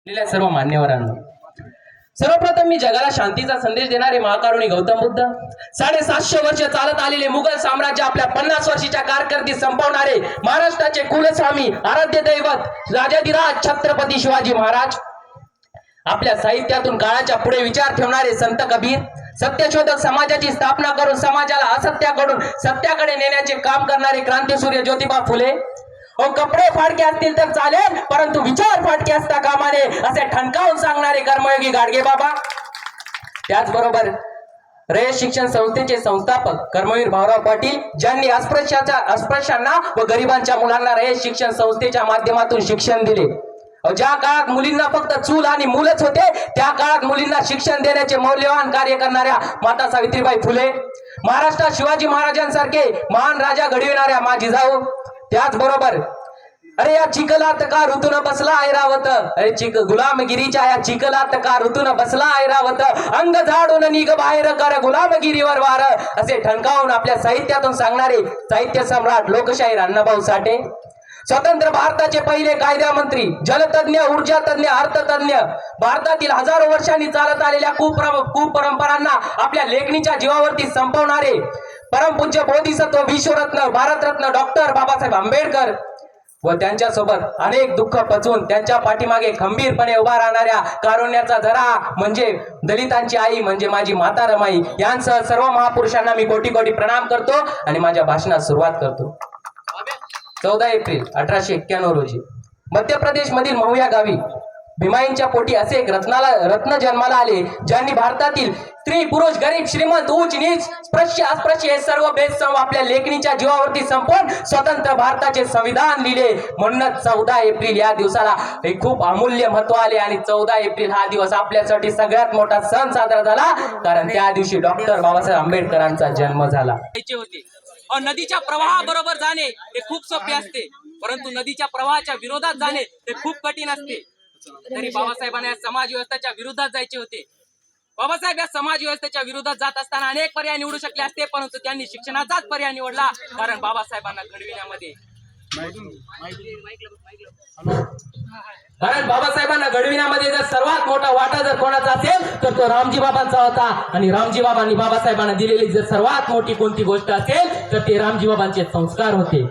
सर्व मान्यवरांना सर्वप्रथम मी जगाला शांतीचा संदेश देणारे महाकारुणी गौतम बुद्ध 750 वर्ष चालत आलेले मुघल साम्राज्य आपल्या 50 वर्षाच्या कारकिर्दीत संपवणारे महाराष्ट्राचे कुलस्वामी आराध्य दैवत राजाधिराज छत्रपती शिवाजी महाराज आपल्या साहित्यातून काळाच्या पुढे विचार ठेवणारे संत कबीर सत्यशोधक समाजाची स्थापना करून समाजाला असत्याकडून सत्याकडे नेण्याचे काम करणारे क्रांतीसूर्य ज्योतिबा फुले कपडे फाटके असतील तर चालेल परंतु विचार फाटके असता कामा नये असे ठणकावून सांगणारे कर्मयोगी गाडगे बाबा त्याचबरोबर रयत शिक्षण संस्थेचे संस्थापक कर्मवीर भाऊराव पाटील ज्यांनी अस्पृश्यांना व गरिबांच्या मुलांना रयत शिक्षण संस्थेच्या माध्यमातून शिक्षण दिले ज्या काळात मुलींना फक्त चूल आणि मूलच होते त्या काळात मुलींना शिक्षण देण्याचे मौल्यवान कार्य करणाऱ्या माता सावित्रीबाई फुले महाराष्ट्रात शिवाजी महाराजांसारखे महान राजा घडविणाऱ्या मा जिजाऊ त्याचबरोबर अरे या चिखलात का ऋतून बसला ऐरावत अरे गुलामगिरीच्या या चिखलात का ऋतून बसला ऐरावत अंग झाडून निघ बाहेर कर गुलामगिरीवर वार असे ठणकावून आपल्या साहित्यातून सांगणारे साहित्य सम्राट लोकशाहीर अण्णाभाऊ साठे स्वतंत्र भारताचे पहिले कायदामंत्री जलतज्ञ ऊर्जा तज्ञ अर्थतज्ञ भारतातील हजारो वर्षांनी चालत आलेल्या कुपरंपरांना आपल्या लेखणीच्या जीवावरती संपवणारे परमपूज्य बोधिसत्व विश्वरत्न भारतरत्न डॉक्टर बाबासाहेब आंबेडकर व त्यांच्यासोबत अनेक दुःख पचवून त्यांच्या पाठीमागे खंबीरपणे उभा राहणाऱ्या कारुण्याचा झरा म्हणजे दलितांची आई म्हणजे माझी माता रमाई यांसह सर्व महापुरुषांना मी कोटी कोटी प्रणाम करतो आणि माझ्या भाषणात सुरुवात करतो 14 एप्रिल 1891 रोजी मध्य प्रदेश मधील महू या गावी भीमाईंच्या पोटी असे एक रत्न जन्माला आले ज्यांनी भारतातील स्त्री पुरुष गरीब श्रीमंत उच्च नीच स्पृश्य अस्पृश्य हे सर्व भेदसम आपल्या लेखणीच्या जीवावरती संपवून स्वतंत्र भारताचे संविधान लिहिले म्हणूनच 14 एप्रिल या दिवसाला हे खूप अमूल्य महत्व आले आणि 14 एप्रिल हा दिवस आपल्यासाठी सगळ्यात मोठा सण साजरा झाला कारण त्या दिवशी डॉक्टर बाबासाहेब आंबेडकरांचा जन्म झाला नदीच्या प्रवाहाबरोबर जाणे हे खूप सोपे असते परंतु नदीच्या प्रवाहाच्या विरोधात जाणे हे खूप कठीण असते तरी बाबासाहेबांना या समाज व्यवस्थेच्या विरोधात जायचे होते बाबासाहेब या समाज व्यवस्थेच्या विरोधात जात असताना अनेक पर्याय निवडू शकले असते परंतु त्यांनी शिक्षणाचाच पर्याय निवडला कारण बाबासाहेबांना घडविण्यामध्ये जर सर्वात मोठा वाटा जर कोणाचा असेल तर तो रामजी बाबांचा होता आणि रामजी बाबांनी बाबासाहेबांना दिलेली जर सर्वात मोठी कोणती गोष्ट असेल तर ते रामजी बाबांचे संस्कार होते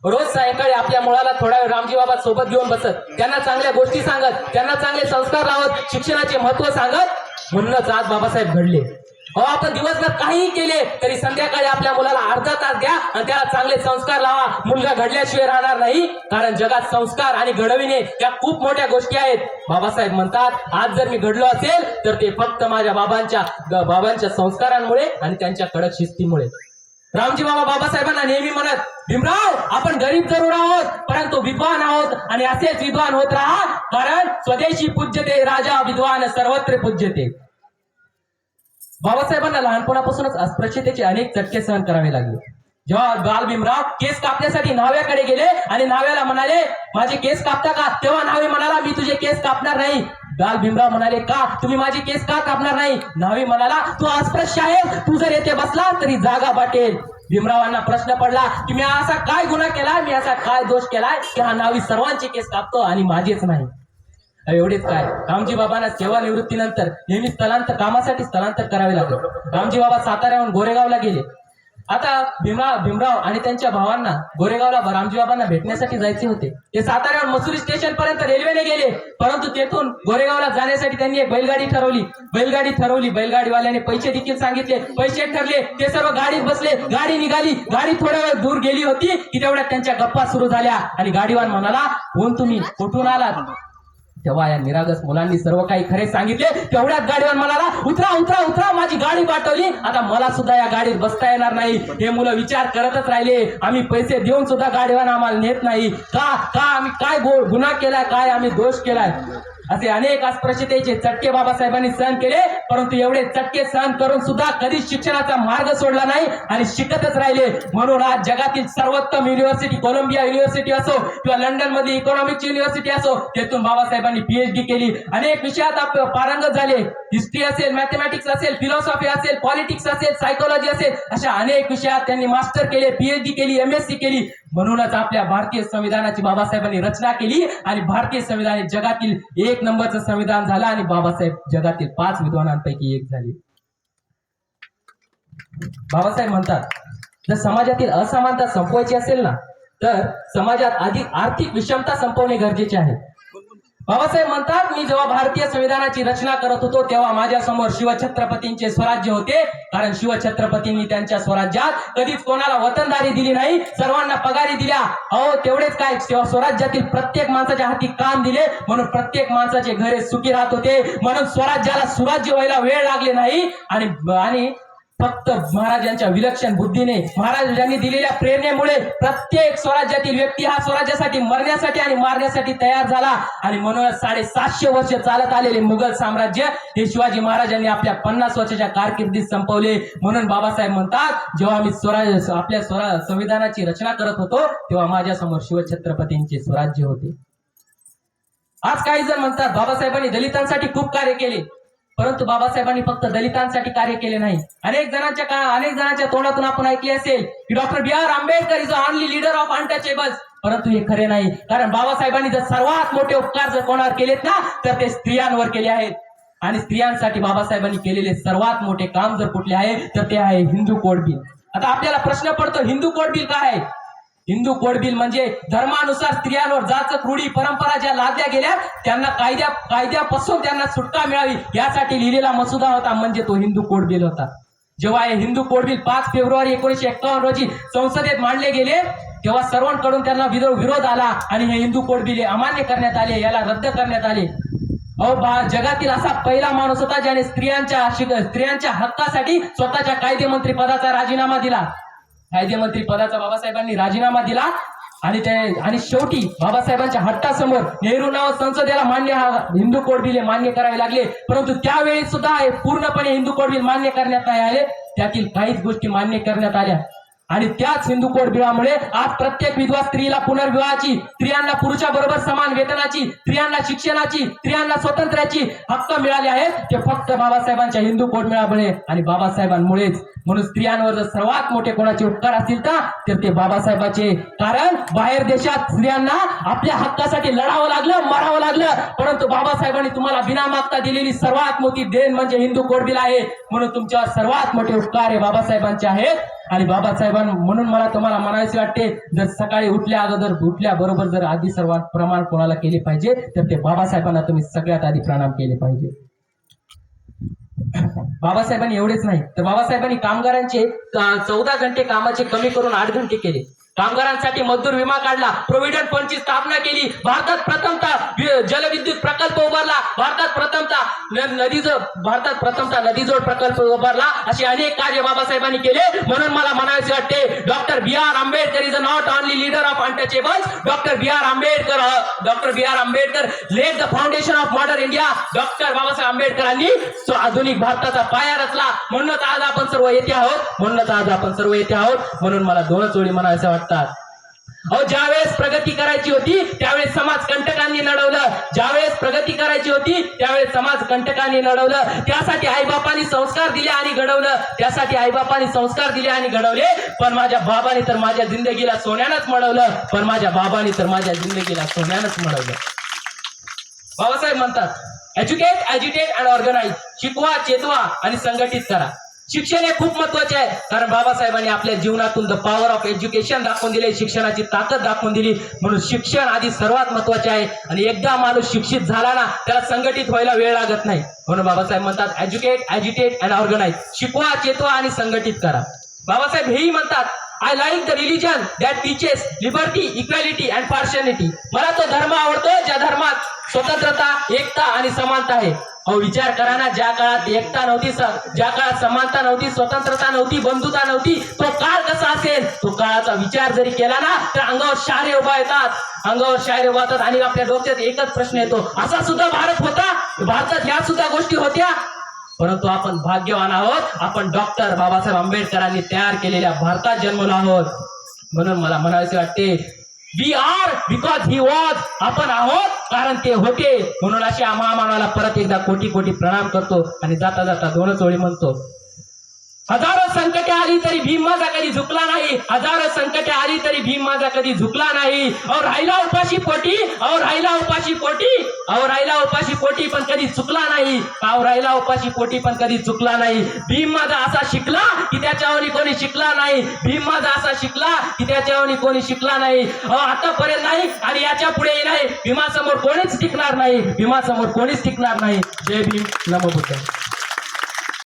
रोज सायंकाळी आपल्या मुलाला थोडा वेळ रामजी बाबा सोबत घेऊन बसत त्यांना चांगल्या गोष्टी सांगत त्यांना चांगले संस्कार लावत शिक्षणाचे महत्व सांगत म्हणूनच आज बाबासाहेब घडले आपण दिवसभर काही केले तरी संध्याकाळी आपल्या मुलाला अर्धा तास द्या आणि त्याला चांगले संस्कार लावा मुलगा घडल्याशिवाय राहणार नाही कारण जगात संस्कार आणि घडविणे या खूप मोठ्या गोष्टी आहेत बाबासाहेब म्हणतात आज जर मी घडलो असेल तर ते फक्त माझ्या बाबांच्या संस्कारांमुळे आणि त्यांच्या कडक शिस्तीमुळे रामजी बाबा बाबासाहेबांना नेहमी म्हणत भीमराव आपण गरीब जरूर आहोत परंतु विद्वान आहोत आणि असेच विद्वान होत राहा कारण स्वदेशी पूज्यते राजा विद्वान सर्वत्र पूज्यते बाबासाहेबांना लहानपणापासूनच अस्पृश्यतेचे अनेक चटके सहन करावे लागले जेव्हा बाल भीमराव केस कापण्यासाठी न्हाव्याकडे गेले आणि न्हाव्याला म्हणाले माझे केस कापता का तेव्हा न्हावी म्हणाला मी तुझे केस कापणार नाही बाल भीमराव म्हणाले का तुम्ही माझी केस का कापणार नाही न्हावी म्हणाला तू अस्पृश्य आहे तू जर येथे बसला तरी जागा वाटेल भीमरावांना प्रश्न पडला की मी असा काय गुन्हा केलाय मी असा काय दोष केलाय की हा न्हावी सर्वांचे केस कापतो आणि माझेच नाही एवढेच काय रामजी बाबांना सेवानिवृत्तीनंतर नेहमी कामासाठी स्थलांतर करावे लागले रामजी बाबा साताऱ्याहून गोरेगावला गेले आता भीमराव आणि त्यांच्या भावांना गोरेगावला रामजी बाबांना भेटण्यासाठी जायचे होते ते साताऱ्याहून मसुरी स्टेशन पर्यंत रेल्वेने गेले परंतु तेथून गोरेगावला जाण्यासाठी त्यांनी एक बैलगाडी ठरवली बैलगाडीवाल्याने पैसे देखील सांगितले पैसे ठरले ते सर्व गाडीत बसले गाडी निघाली गाडी थोड्या वेळ दूर गेली होती की तेवढ्यात त्यांच्या गप्पा सुरू झाल्या आणि गाडीवान म्हणाला कोण तुम्ही कुठून आलात तेव्हा या निरागस मुलांनी सर्व काही खरे सांगितले तेवढ्यात गाडीवर म्हणाला उतरा उतरा उतरा माझी गाडी पाठवली आता मला सुद्धा या गाडीत बसता येणार नाही हे मुलं विचार करतच राहिले आम्ही पैसे देऊन सुद्धा गाडीवर आम्हाला नेत नाही का आम्ही काय गुन्हा केलाय काय आम्ही दोष केलाय असे अनेक अस्पृश्यतेचे चटके बाबासाहेबांनी सहन केले परंतु एवढे चटके सहन करून सुद्धा कधीच शिक्षणाचा मार्ग सोडला नाही आणि शिकतच राहिले म्हणून आज जगातील सर्वोत्तम युनिव्हर्सिटी कोलंबिया युनिव्हर्सिटी असो किंवा लंडन मध्ये इकॉनॉमिक्स युनिव्हर्सिटी असो तेथून बाबासाहेबांनी PhD केली अनेक विषयात पारंगत झाले हिस्ट्री असेल, मॅथमॅटिक्स असेल, फिलॉसॉफी असेल, पॉलिटिक्स असेल, सायकोलॉजी असेल, अशा अनेक विषयात त्यांनी मास्टर केले, PhD केली, MSc केली. म्हणूनच आपल्या भारतीय संविधानाची बाबासाहेबांनी रचना केली आणि भारतीय संविधान हे जगातील 1 नंबरचं संविधान झालं आणि बाबासाहेब जगातील 5 विद्वानांपैकी एक झाले. बाबासाहेब म्हणतात, जर समाजातील असमानता संपवायची असेल ना, तर समाजात अधिक आर्थिक विषमता संपवणे गरजेचे आहे. बाबासाहेब म्हणतात, मी जेव्हा भारतीय संविधानाची रचना करत होतो तेव्हा माझ्या समोर शिवछत्रपतींचे स्वराज्य होते, कारण शिवछत्रपतींनी त्यांच्या स्वराज्यात कधीच कोणाला वतनदारी दिली नाही, सर्वांना पगारी दिल्या. अहो तेवढेच काय, स्वराज्यातील प्रत्येक माणसाच्या हाती काम दिले, म्हणून प्रत्येक माणसाचे घरे सुखी राहत होते, म्हणून स्वराज्याला सुराज्य व्हायला वेळ लागले नाही. आणि फक्त महाराजांच्या विलक्षण बुद्धीने, महाराजांनी दिलेल्या प्रेरणेमुळे प्रत्येक स्वराज्यातील व्यक्ती हा स्वराज्यासाठी मरण्यासाठी आणि मारण्यासाठी तयार झाला. आणि म्हणूनच 750 वर्ष चालत आलेले मुघल साम्राज्य हे शिवाजी महाराजांनी आपल्या 50 वर्षाच्या कारकिर्दीत संपवले. म्हणून बाबासाहेब म्हणतात, जेव्हा मी आपल्या संविधानाची रचना करत होतो तेव्हा माझ्यासमोर शिवछत्रपतींचे स्वराज्य होते. आज काही जण म्हणतात बाबासाहेबांनी दलितांसाठी खूप कार्य केले, परंतु बाबासाहेबांनी फक्त दलितांसाठी कार्य केले नाही. अनेक जणांच्या तोंडातून आपण ऐकले असेल की doctor B.R. Ambedkar is the only leader of untouchables, परंतु हे खरे नाही. कारण बाबासाहेबांनी जर सर्वात मोठे उपकार जर कोणावर केलेत ना, तर ते स्त्रियांवर केले आहेत. आणि स्त्रियांसाठी बाबासाहेबांनी केलेले सर्वात मोठे काम जर कुठले आहे तर ते आहे हिंदू कोड बिल. आता आपल्याला प्रश्न पडतो, हिंदू कोड बिल काय आहे? हिंदू कोड बिल म्हणजे धर्मानुसार स्त्रियांवर जाचक रूढी परंपरा ज्या लादल्या गेल्या त्यांना कायद्यापासून त्यांना सुटका मिळावी यासाठी लिहिलेला मसुदा होता, म्हणजे तो हिंदू कोड बिल होता. जेव्हा हे हिंदू कोड बिल 5 फेब्रुवारी 1951 रोजी संसदेत मांडले गेले तेव्हा सर्वांकडून त्यांना विरोध आला आणि हे हिंदू कोड बिल अमान्य करण्यात आले, याला रद्द करण्यात आले. जगातील असा पहिला माणूस होता ज्याने स्त्रियांच्या हक्कासाठी स्वतःच्या कायदेमंत्री पदाचा राजीनामा दिला. कायदेमंत्री पदाचा बाबासाहेबांनी राजीनामा दिला आणि शेवटी बाबासाहेबांच्या हट्टासमोर नेहरूंना संसदेला मान्य हिंदू कोड बिल मान्य करावे लागले. परंतु त्यावेळी सुद्धा पूर्णपणे हिंदू कोड बिल मान्य करण्यात नाही आले, त्यातील काहीच गोष्टी मान्य करण्यात आल्या. आणि त्याच हिंदू कोड बिलामुळे आज प्रत्येक विधवा स्त्रीला पुनर्विवाहाची, स्त्रियांना पुरुषाबरोबर समान वेतनाची, स्त्रियांना शिक्षणाची, स्त्रियांना स्वातंत्र्याची हक्क मिळाले आहेत. ते फक्त बाबासाहेबांच्या हिंदू कोड बिलामुळे आणि बाबासाहेबांमुळेच. म्हणून स्त्रियांवर जर सर्वात मोठे कोणाचे उपकार असतील तर ते बाबासाहेबांचे. कारण बाहेर देशात स्त्रियांना आपल्या हक्कासाठी लढावं लागलं, मरावं लागलं, परंतु बाबासाहेबांनी तुम्हाला बिना मागता दिलेली सर्वात मोठी देण म्हणजे हिंदू कोड बिल आहे. म्हणून तुमच्यावर सर्वात मोठे उपकार हे बाबासाहेबांचे आहेत. आणि म्हणून मला तुम्हाला म्हणायचे वाटते, जर सकाळी उठल्याबरोबर जर आधी सर्वात प्रमाण कोणाला केले पाहिजे तर ते बाबासाहेबांना तुम्ही सगळ्यात आधी प्रणाम केले पाहिजे. बाबासाहेबांनी एवढेच नाही तर बाबासाहेबांनी कामगारांचे 14 घंटे कामाचे कमी करून 8 घंटे केले. कामगारांसाठी मजदूर विमा काढला, प्रोव्हिडंट फंडची स्थापना केली, भारतात प्रथमतः जलविद्युत प्रकल्प उभारला, भारतात प्रथमतः नदीजोड प्रकल्प उभारला. असे अनेक कार्य बाबासाहेबांनी केले. म्हणून मला म्हणायचे वाटते, doctor B.R. Ambedkar is not only leader of untouchables. Doctor B.R. Ambedkar led the foundation of modern India. Doctor Babasaheb आंबेडकरांनी आधुनिक भारताचा पाया रचला. म्हणूनच आज आपण सर्व येथे आहोत. म्हणून मला 2 ओळी म्हणायचे वाटतात. ज्यावेळेस प्रगती करायची होती त्यावेळेस समाज कंटकांनी लढवलं. त्यासाठी आईबापांनी संस्कार दिले आणि घडवले. पण माझ्या बाबांनी तर माझ्या जिंदगीला सोन्यानंच मडवलं. बाबासाहेब म्हणतात, एज्युकेट, ॲजिटेट अँड ऑर्गनाइज. शिकवा, चेतवा आणि संघटित करा. शिक्षण हे खूप महत्वाचे आहे, कारण बाबासाहेबांनी आपल्या जीवनातून द पॉवर ऑफ एज्युकेशन दाखवून दिले, शिक्षणाची ताकद दाखवून दिली. म्हणून शिक्षण आधी सर्वात महत्वाचे आहे. आणि एकदा माणूस शिक्षित झाला ना, त्याला संघटित व्हायला वेळ लागत नाही. म्हणून बाबासाहेब म्हणतात, एज्युकेट, ॲजिटेट अँड ऑर्गनाइज. शिकवा, चेतवा आणि संघटित करा. बाबासाहेब हेही म्हणतात, I like the religion that teaches liberty, equality and partiality. मला तो धर्म आवडतो ज्या धर्मात स्वतंत्रता, एकता आणि समानता आहे. विचार करा ना, ज्या काळात एकता नव्हती, ज्या काळात समानता नव्हती, स्वतंत्रता नव्हती, बंधुता नव्हती, तो काळ कसा असेल? तो काळाचा विचार जरी केला ना तर अंगावर शहारे उभा येतात. आणि आपल्या डोक्यात एकच प्रश्न येतो, असा सुद्धा भारत होता? भारतात ह्या सुद्धा गोष्टी होत्या? परंतु आपण भाग्यवान आहोत, आपण डॉक्टर बाबासाहेब आंबेडकरांनी तयार केलेल्या भारतात जन्मलो आहोत. म्हणून मला म्हणायचे वाटते, we are because he was, आपण आहोत कारण ते होते. म्हणून अशा महामानवाला परत एकदा कोटी कोटी प्रणाम करतो आणि जाता जाता दोनच ओळी म्हणतो. हजारो संकटे आली तरी भीम माझा कधी झुकला नाही, हजारो संकटे आली तरी भीम माझा कधी झुकला नाही. अहो राहिला उपाशी पोटी, अहो राहिला उपाशी पोटी, अहो राहिला उपाशी पोटी पण कधी चुकला नाही, अहो राहिला उपाशी पोटी पण कधी चुकला नाही. भीम माझा असा शिकला की त्याच्यावरी कोणी शिकला नाही, भीम माझा असा शिकला की त्याच्यावरी कोणी शिकला नाही. अहो आतापर्यंत नाही आणि याच्या पुढेही नाही. भीमासमोर कोणीच टिकणार नाही, भीमासमोर कोणीच टिकणार नाही. जय भीम, नमो बुद्धाय.